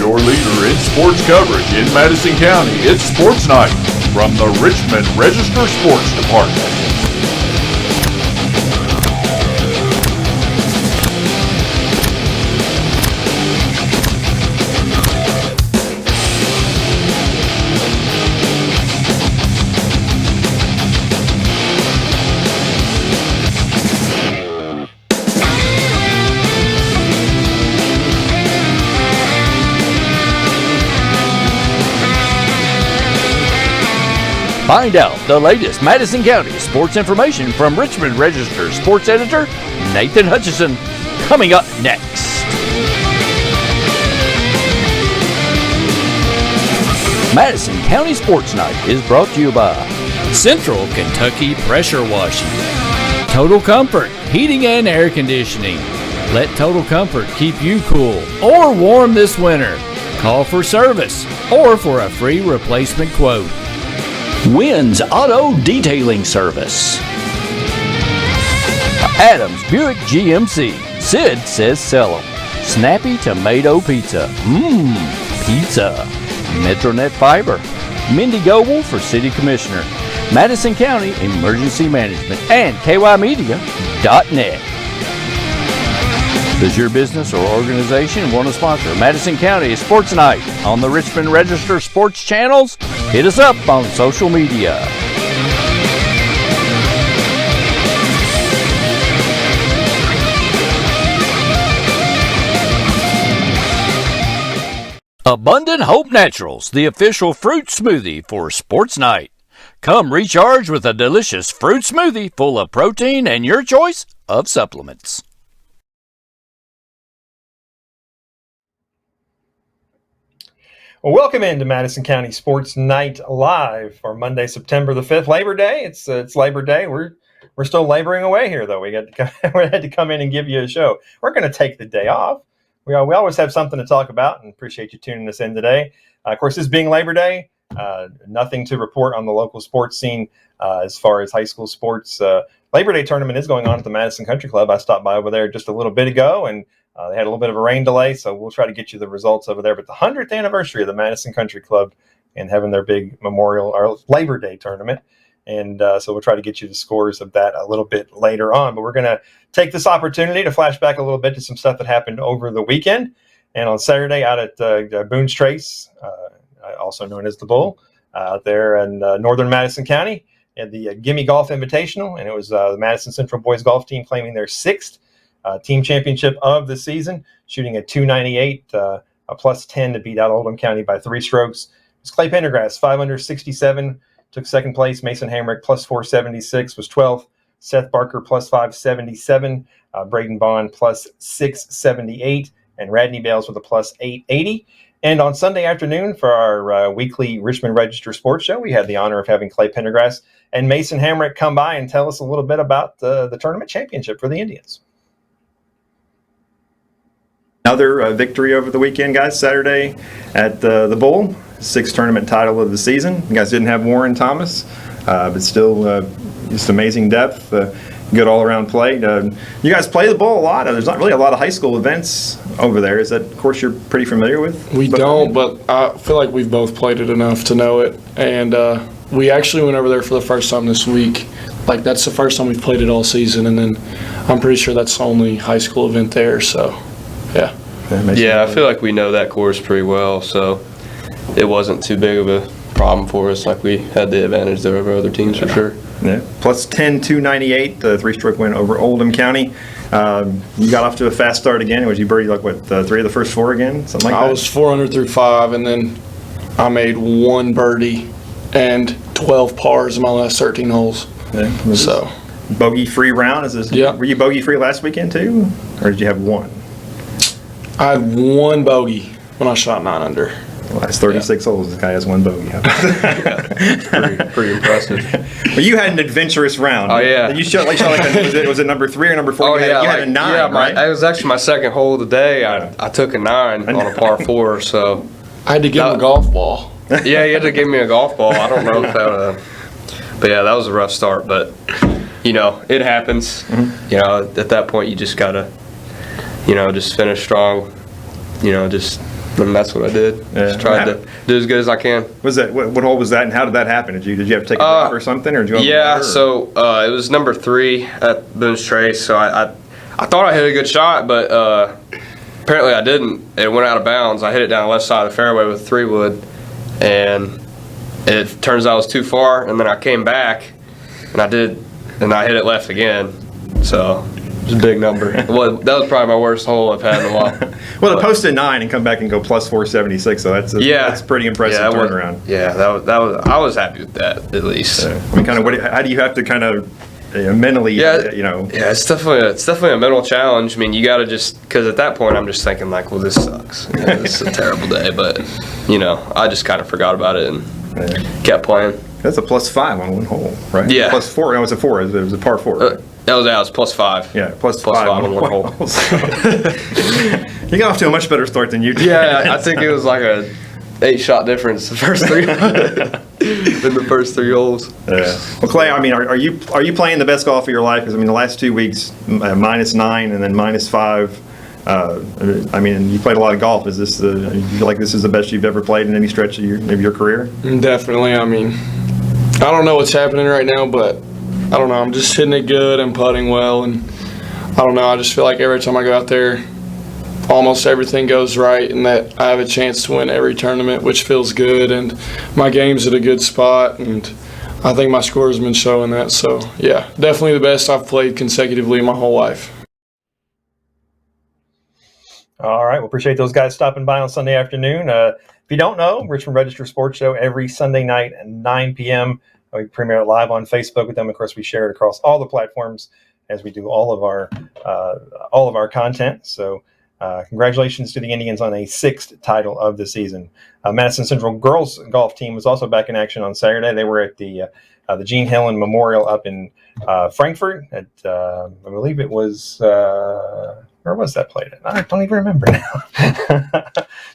your leader in sports coverage in Madison County. It's Sports Night from the Richmond Register Sports Department. Find out the latest Madison County sports information from Richmond Register sports editor Nathan Hutchison, coming up next. Madison County Sports Night is brought to you by Central Kentucky Pressure Washing, Total Comfort Heating and Air Conditioning. Let Total Comfort keep you cool or warm this winter. Call for service or for a free replacement quote. Wynn's Auto Detailing Service, Adams Buick GMC, Sid says sell 'em. Snappy Tomato Pizza, pizza. Metronet Fiber, Mindy Goble for City Commissioner, Madison County Emergency Management, and KYmedia.net. Does your business or organization want to sponsor Madison County Sports Night on the Richmond Register Sports channels? Hit us up on social media. Abundant Hope Naturals, the official fruit smoothie for Sports Night. Come recharge with a delicious fruit smoothie full of protein and your choice of supplements. Well, welcome into Madison County Sports Night Live for Monday, September the 5th, Labor Day. It's Labor Day. We're still laboring away here, though. We had to come in and give you a show. We're going to take the day off. We always have something to talk about, and appreciate you tuning us in today. Of course, this being Labor Day, nothing to report on the local sports scene as far as high school sports. Labor Day tournament is going on at the Madison Country Club. I stopped by over there just a little bit ago, and they had a little bit of a rain delay, so we'll try to get you the results over there. But the 100th anniversary of the Madison Country Club and having their big Memorial or Labor Day tournament. And so we'll try to get you the scores of that a little bit later on. But we're going to take this opportunity to flash back a little bit to some stuff that happened over the weekend. And on Saturday out at Boone's Trace, also known as the Bull, out there in northern Madison County, at the Gimme Golf Invitational. And it was the Madison Central Boys Golf Team claiming their sixth team championship of the season, shooting a 298, a plus 10 to beat out Oldham County by 3 strokes. It was Clay Pendergrass, 5 under 67, took second place. Mason Hamrick, plus 476, was 12th. Seth Barker, plus 577. Braden Bond, plus 678. And Radney Bales with a plus 880. And on Sunday afternoon for our weekly Richmond Register Sports Show, we had the honor of having Clay Pendergrass and Mason Hamrick come by and tell us a little bit about the tournament championship for the Indians. Another victory over the weekend, guys. Saturday at the Bull, 6th tournament title of the season. You guys didn't have Warren Thomas, but still just amazing depth, good all-around play. You guys play the Bull a lot. There's not really a lot of high school events over there. Is that a course you're pretty familiar with? We don't, but I feel like we've both played it enough to know it. And we actually went over there for the first time this week. Like, that's the first time we've played it all season, and then I'm pretty sure that's the only high school event there, so... Yeah, I feel like we know that course pretty well, so it wasn't too big of a problem for us. Like, we had the advantage there over other teams for sure. Yeah. Plus 10, 298, the 3-stroke win over Oldham County. You got off to a fast start again. Was you birdied like what 3 of the first 4 again, something like that? I was 4 under through 5, and then I made 1 birdie and 12 pars in my last 13 holes. Yeah, so bogey-free round. Yeah. Were you bogey-free last weekend too, or did you have 1? I had 1 bogey when I shot 9 under. Well, that's 36 holes. This guy has 1 bogey. pretty impressive. Well, you had an adventurous round. Oh, yeah. You shot like was it number 3 or number 4? Oh, you had a 9, right? It was actually my second hole of the day. I took a 9 on a par 4, so. I had to give him a golf ball. Yeah, he had to give me a golf ball. I don't know if that but yeah, that was a rough start, but, it happens. Mm-hmm. At that point, you just got to, just finish strong, just And that's what I did. Just tried to do as good as I can. Was that what hole was that, and how did that happen? Did you have to take a drive or something, or did you? So it was number 3 at Boone's Trace. So I thought I hit a good shot, but apparently I didn't. It went out of bounds. I hit it down the left side of the fairway with 3-wood, and it turns out it was too far. And then I came back, and I hit it left again. So. It was a big number. Well, that was probably my worst hole I've had in a while. Well, to post a 9 and come back and go plus 476, so that's pretty impressive turnaround. That was. I was happy with that at least. I mean, kind of. How do you have to kind of mentally? Yeah, it's definitely a mental challenge. I mean, you got to because at that point I'm just thinking like, well, this sucks. This is a terrible day, but I just kind of forgot about it and kept playing. That's a plus 5 on one hole, right? Yeah. Plus 4. No, it's a 4. It was a par 4. Right? That was plus 5. Yeah, plus 5 on one hole. You got off to a much better start than you did. Yeah, I think it was like a 8-shot difference the first 3 in the first 3 holes. Yeah. Well, Clay, I mean, are you playing the best golf of your life? Because I mean, the last 2 weeks, -9 and then -5. I mean, you played a lot of golf. You feel like this is the best you've ever played in any stretch of your career? Definitely. I mean, I don't know what's happening right now, but I don't know. I'm just hitting it good and putting well, and I don't know. I just feel like every time I go out there, almost everything goes right, and that I have a chance to win every tournament, which feels good. And my game's at a good spot, and I think my score has been showing that. So yeah, definitely the best I've played consecutively my whole life. All right. Well, appreciate those guys stopping by on Sunday afternoon. If you don't know, Richmond Register Sports Show every Sunday night at 9 p.m. We premiere it live on Facebook with them. Of course, we share it across all the platforms as we do all of our content. So congratulations to the Indians on a 6th title of the season. Madison Central girls golf team was also back in action on Saturday. They were at the Gene Hillen Memorial up in Frankfurt. At I believe it was where was that played at? I don't even remember now.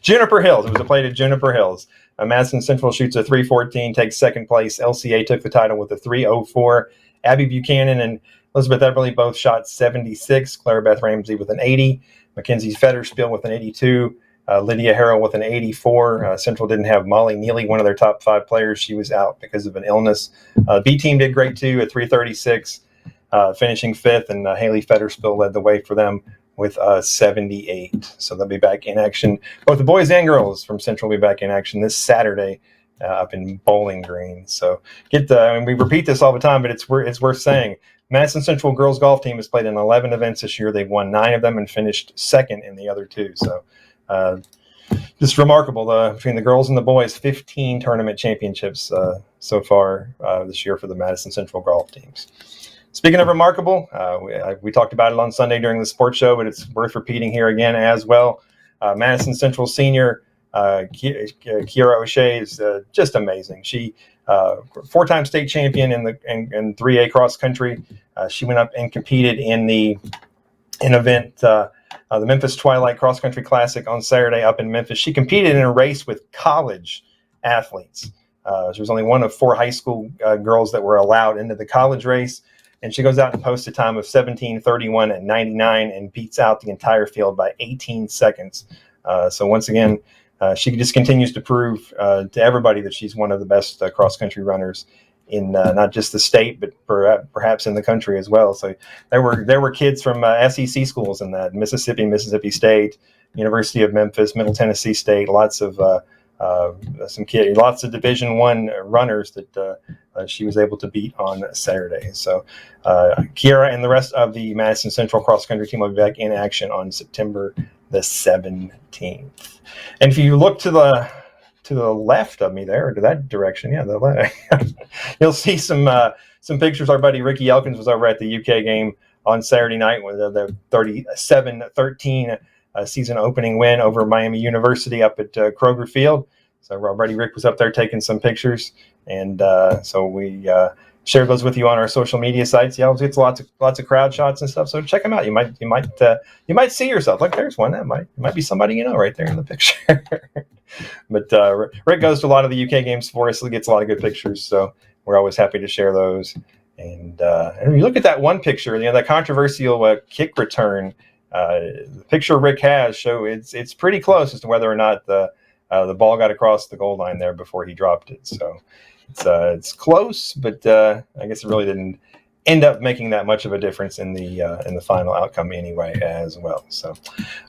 Juniper Hills. It was played at Juniper Hills. Madison Central shoots a 314, takes second place. LCA took the title with a 304. Abby Buchanan and Elizabeth Everly both shot 76. Clara Beth Ramsey with an 80. Mackenzie Fetterspiel with an 82. Lydia Harrell with an 84. Central didn't have Molly Neely, one of their top 5 players. She was out because of an illness. B team did great too at 336, finishing 5th, and Haley Fetterspiel led the way for them with 78. So they'll be back in action. Both the boys and girls from Central will be back in action this Saturday up in Bowling Green. So we repeat this all the time, but it's worth saying. Madison Central girls golf team has played in 11 events this year. They've won 9 of them and finished 2nd in the other 2. So just remarkable between the girls and the boys. 15 tournament championships so far this year for the Madison Central golf teams. Speaking of remarkable, we talked about it on Sunday during the sports show, but it's worth repeating here again as well. Madison Central senior Kiera O'Shea is just amazing. She 4-time state champion in 3A cross country. She went up and competed in the event, the Memphis Twilight Cross Country Classic on Saturday up in Memphis. She competed in a race with college athletes. She was only one of 4 high school girls that were allowed into the college race. And she goes out and posts a time of 17:31 at 99 and beats out the entire field by 18 seconds. So once again, she just continues to prove to everybody that she's one of the best cross-country runners in not just the state, but perhaps in the country as well. So there were kids from SEC schools in that: Mississippi State, University of Memphis, Middle Tennessee State. Lots of Division I runners that she was able to beat on Saturday. So Kiera and the rest of the Madison Central cross country team will be back in action on September the 17th. And if you look to the left of me there, or to that direction, the left, you'll see some pictures. Our buddy Ricky Elkins was over at the UK game on Saturday night with the 37-13 season opening win over Miami University up at Kroger Field. So our buddy Rick was up there taking some pictures, and so we shared those with you on our social media sites. Yeah, it's lots of crowd shots and stuff. So check them out. You might see yourself. Look, there's one that might be somebody you know right there in the picture. But Rick goes to a lot of the UK games for us. He gets a lot of good pictures. So we're always happy to share those. And you look at that one picture, that controversial kick return the picture Rick has show it's pretty close as to whether or not the ball got across the goal line there before he dropped it. So it's close, but I guess it really didn't end up making that much of a difference in the final outcome anyway as well. So,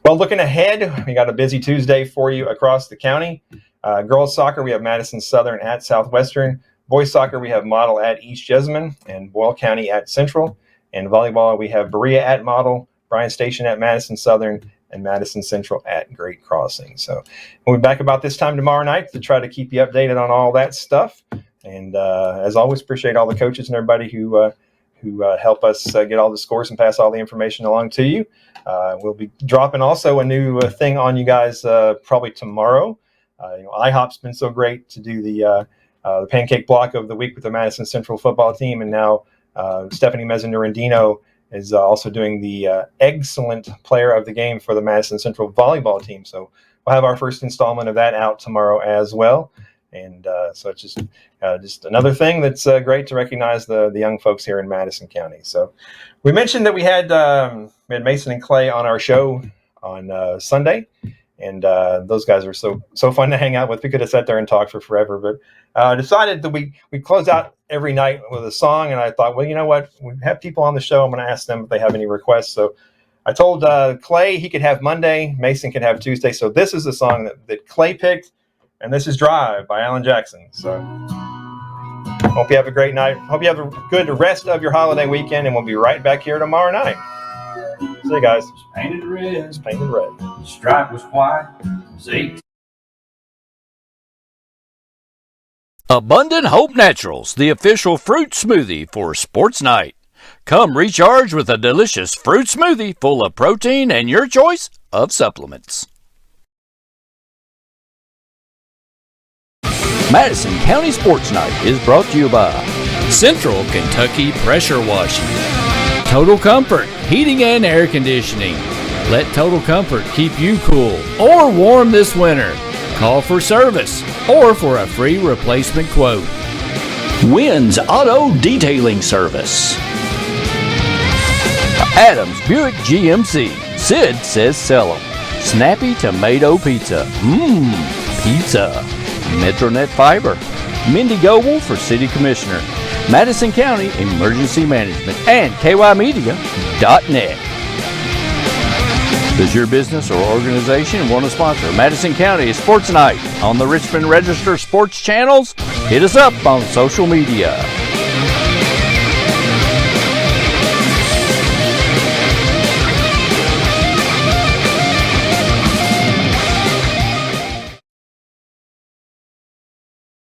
well, looking ahead, we got a busy Tuesday for you across the county. Girls soccer, we have Madison Southern at Southwestern. Boys soccer, we have Model at East Jessamine and Boyle County at Central. And volleyball, we have Berea at Model, Bryan Station at Madison Southern, and Madison Central at Great Crossing. So we'll be back about this time tomorrow night to try to keep you updated on all that stuff. And as always, appreciate all the coaches and everybody who help us get all the scores and pass all the information along to you. We'll be dropping also a new thing on you guys probably tomorrow. IHOP's been so great to do the pancake block of the week with the Madison Central football team, and now Stephanie Mezzanurandino is also doing the excellent player of the game for the Madison Central volleyball team. So we'll have our first installment of that out tomorrow as well. And so it's just another thing that's great to recognize the young folks here in Madison County. So we mentioned that we had Mason and Clay on our show on Sunday, and those guys are so fun to hang out with. We could have sat there and talked for forever, but decided that we close out every night with a song. And I thought, well, you know what? We have people on the show. I'm going to ask them if they have any requests. So I told Clay he could have Monday, Mason could have Tuesday. So this is the song that Clay picked. And this is Drive by Alan Jackson. So hope you have a great night. Hope you have a good rest of your holiday weekend, and we'll be right back here tomorrow night. See you guys. It's painted red. It's painted red. The stripe was white. It was 18. Abundant Hope Naturals, the official fruit smoothie for Sports Night. Come recharge with a delicious fruit smoothie full of protein and your choice of supplements. Madison County Sports Night is brought to you by Central Kentucky Pressure Washing, Total Comfort Heating and Air Conditioning. Let Total Comfort keep you cool or warm this winter. Call for service or for a free replacement quote. Wynn's Auto Detailing Service, Adams Buick GMC. Sid says sell 'em. Snappy Tomato Pizza. Pizza. Metronet Fiber, Mindy Goble for City Commissioner, Madison County Emergency Management, and KYmedia.net. Does your business or organization want to sponsor Madison County Sports Night on the Richmond Register Sports channels? Hit us up on social media.